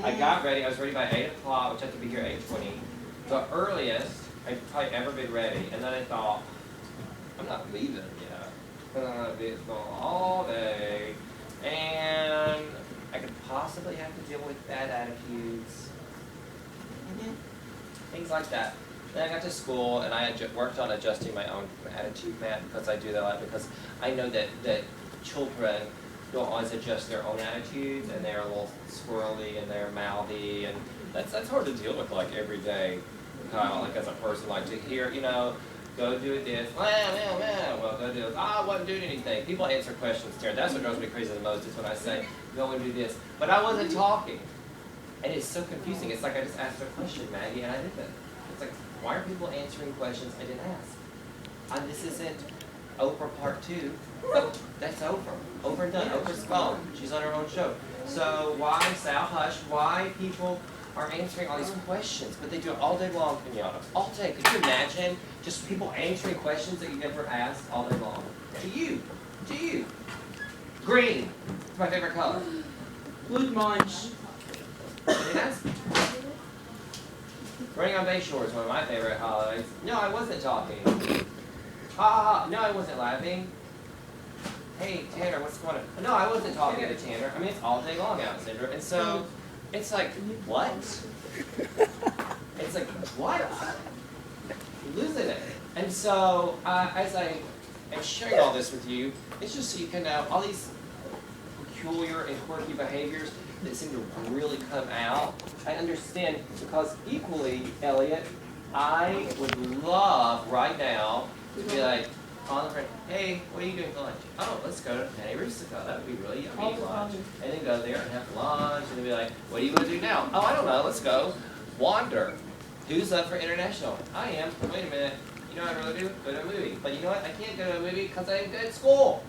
I got ready. I was ready by 8 o'clock, which I had to be here at 8:20. The earliest I've probably ever been ready. And then I thought, I'm not leaving yet. Because I'm going to be at school all day. And I could possibly have to deal with bad attitudes. Things like that. Then I got to school and I had worked on adjusting my own attitude, Matt, because I do that a lot, because I know that children don't always adjust their own attitudes, and they're a little swirly and they're mouthy, and that's hard to deal with like every day, kind of like as a person, like to hear, go do this, well, go do this, I wasn't doing anything. People answer questions there. That's what drives me crazy the most is when I say, go and do this, but I wasn't talking. And it's so confusing. It's like I just asked a question, Maggie, and I didn't. It's like, why are people answering questions I didn't ask? This isn't Oprah Part 2. Oh, that's Oprah. Oprah and done. Oprah's gone. She's on her own show. So why, Sal Hush, why people are answering all these questions? But they do it all day long, Pinata. All day. Could you imagine just people answering questions that you never asked all day long? To you. Green. It's my favorite color. Blue's mine. Yes? Running on Bayshore is one of my favorite holidays. No, I wasn't talking. No, I wasn't laughing. Hey, Tanner, what's going on? No, I wasn't talking to Tanner. I mean, it's all day long out, Sandra. And so, it's like, what? It's like, what? You're losing it. And so, as I am sharing all this with you, it's just so you can know all these peculiar and quirky behaviors that seem to really come out. I understand, because equally, Elliot, I would love right now to be like, on the friend, hey, what are you doing for lunch? Oh, let's go to Penny Rustico. That would be really yummy lunch. And then go there and have lunch, and then be like, what are you going to do now? Oh, I don't know, let's go wander. Who's up for international? I am. Wait a minute. You know what I'd rather do? Go to a movie. But you know what? I can't go to a movie because I'm at school.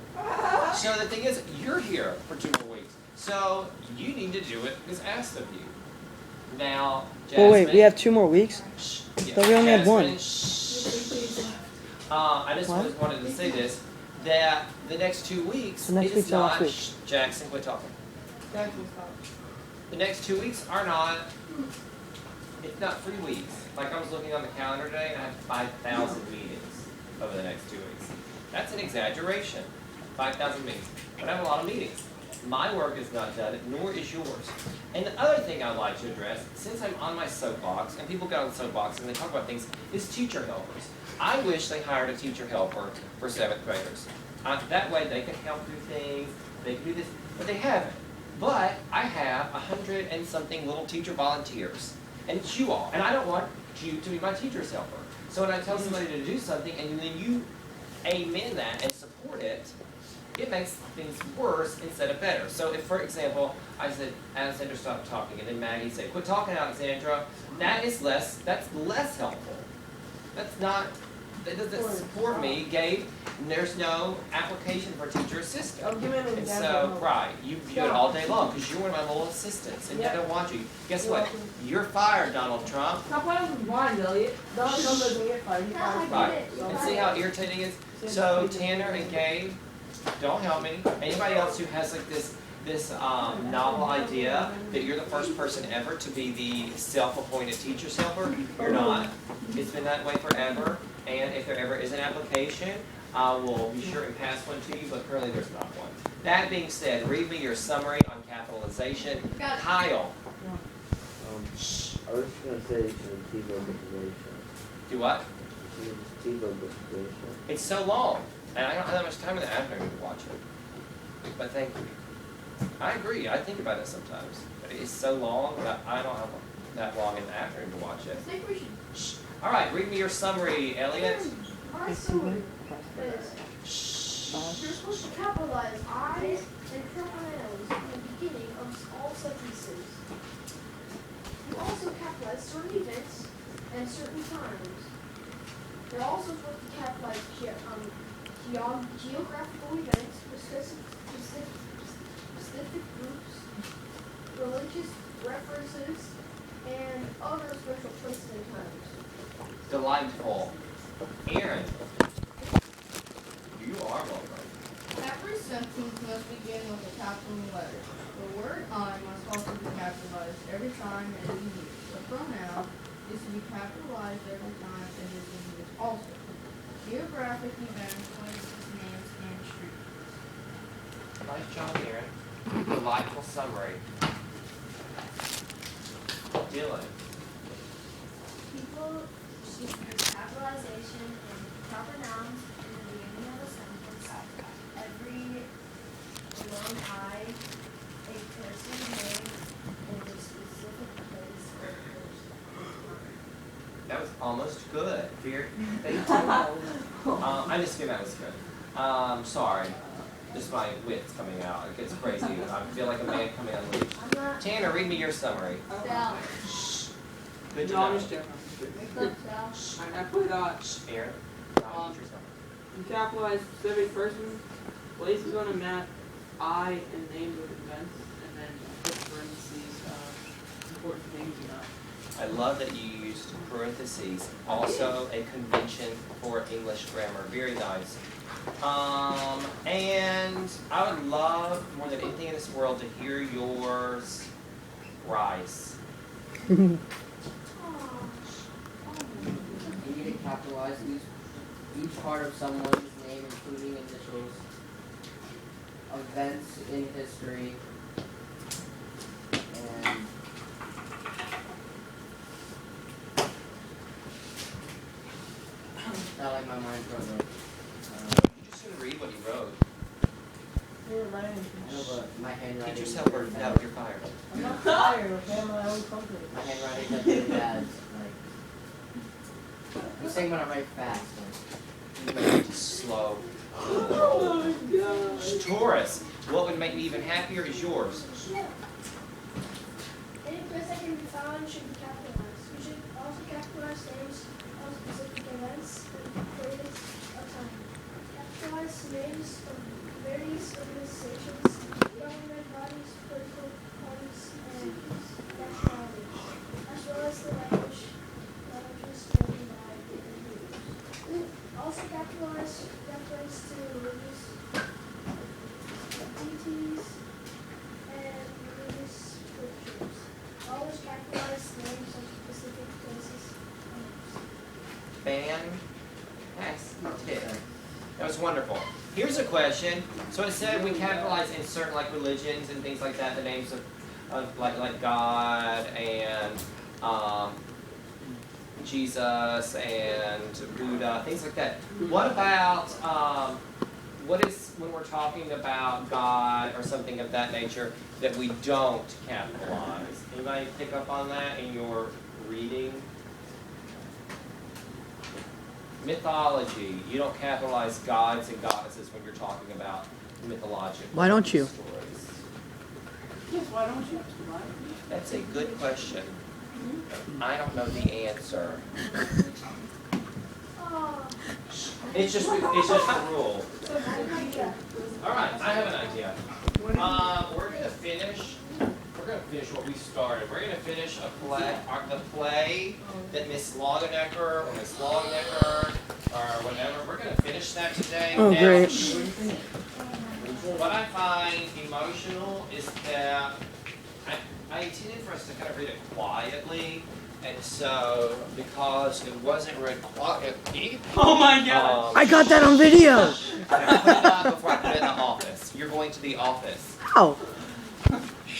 So the thing is, you're here for 2 more weeks. So you need to do it as asked of you. Now, Jasmine. Oh wait, we have 2 more weeks? Yeah, Thought we only had 1. I just wanted to say this, that the next 2 weeks is not, Jackson, quit talking. The next 2 weeks are not, it's not 3 weeks. Like I was looking on the calendar today, and I have 5,000 meetings over the next 2 weeks. That's an exaggeration, 5,000 meetings. But I have a lot of meetings. My work is not done, nor is yours. And the other thing I'd like to address, since I'm on my soapbox, and people get on the soapbox and they talk about things, is teacher helpers. I wish they hired a teacher helper for 7th graders. That way they can help do things, they can do this, but they haven't. But I have 100 and something little teacher volunteers, and it's you all. And I don't want you to be my teacher's helper. So when I tell somebody to do something and then you amen that and support it, it makes things worse instead of better. So if, for example, I said, Alexandra, stop talking, and then Maggie said, quit talking, Alexandra, that's less helpful. That doesn't support me, Gabe, and there's no application for teacher assistant. And so, right, you do it all day long, because you're one of my little assistants, and I don't want you. Guess what? You're fired, Donald Trump. Stop playing with mine, Elliot. Donald Trump doesn't get fired. He fires Right. And see how irritating it is? So, Tanner and Gabe, don't help me. Anybody else who has like this novel idea that you're the first person ever to be the self-appointed teacher's helper, you're not. It's been that way forever. And if there ever is an application, I will be sure and pass one to you, but currently there's not one. That being said, read me your summary on capitalization. Kyle. I was just going to say you should keep on the duration. Do what? You should just keep on the duration. It's so long, and I don't have that much time in the afternoon to watch it. But thank you. I agree. I think about it sometimes. But it's so long that I don't have that long in the afternoon to watch it. I think we should. All right, read me your summary, Elliot. My summary is you're supposed to capitalize I's and capitals in the beginning of all sentences. You also capitalize certain events and certain times. You're also supposed to capitalize geographical events, specific groups, religious references, and other special places and times. Delightful. Aaron. You are welcome. Every sentence must begin with a capital letter. The word I must also be capitalized every time it is used. A pronoun is to be capitalized every time it is used also. Geographic events, places, names, and streets. Nice job, Aaron. Delightful summary. Dylan. People should use capitalization in proper nouns in the beginning of a sentence. Every long I, a person's name, and a specific place or person. That was almost good. Fear. Thank you. I'm just kidding, that was good. Sorry. Just my wits coming out. It gets crazy. I feel like a man coming unleashed. I'm not. Tanner, read me your summary. Sal. Good to No, I'm know. just joking. Wake up, Sal. I put Aaron? Um, Read your summary. you capitalize specific person, places on a map, I, and names of events, and then put parentheses, important things you know. I love that you used parentheses. Also a convention for English grammar. Very nice. And I would love more than anything in this world to hear yours rise. Aw. You need to capitalize each part of someone's name, including initials, events in history, and not like my mind's running. You just gonna read what you wrote. You're right. I know, but my handwriting. Teach yourself or no, you're fired. I'm not tired, okay? I'm my own company. My handwriting is really bad. Like, I'm saying when I write fast. Just slow. Oh my god. Taurus. What would make me even happier is yours. Yeah. Any place that can be found should be capitalized. You should also capitalize names of specific events and places of time. Capitalize names of various organizations, government bodies, political parties, and nationalities, as well as the languages spoken by the individuals. Also capitalize reference to religious entities and religious scriptures. Always capitalize names of specific places and names. Fantastic. That was wonderful. Here's a question. So it said we capitalize in certain like religions and things like that, the names of like God and Jesus and Buddha, things like that. What about what is when we're talking about God or something of that nature that we don't capitalize? Anybody pick up on that in your reading? Mythology. You don't capitalize gods and goddesses when you're talking about mythological Why don't you? stories. Yes, why don't you? That's a good question. I don't know the answer. Oh, It's just a rule. I like that. All right, I have an idea. We're gonna finish what we started. We're gonna finish the play that Miss Longenecker or Miss Longenecker or whatever. We're gonna finish that today. Oh, Now, great. what I find emotional is that I intended for us to kind of read it quietly, and so because it wasn't read quietly, Oh my god. I got that on video. put it on before I put it in the office. You're going to the office. How?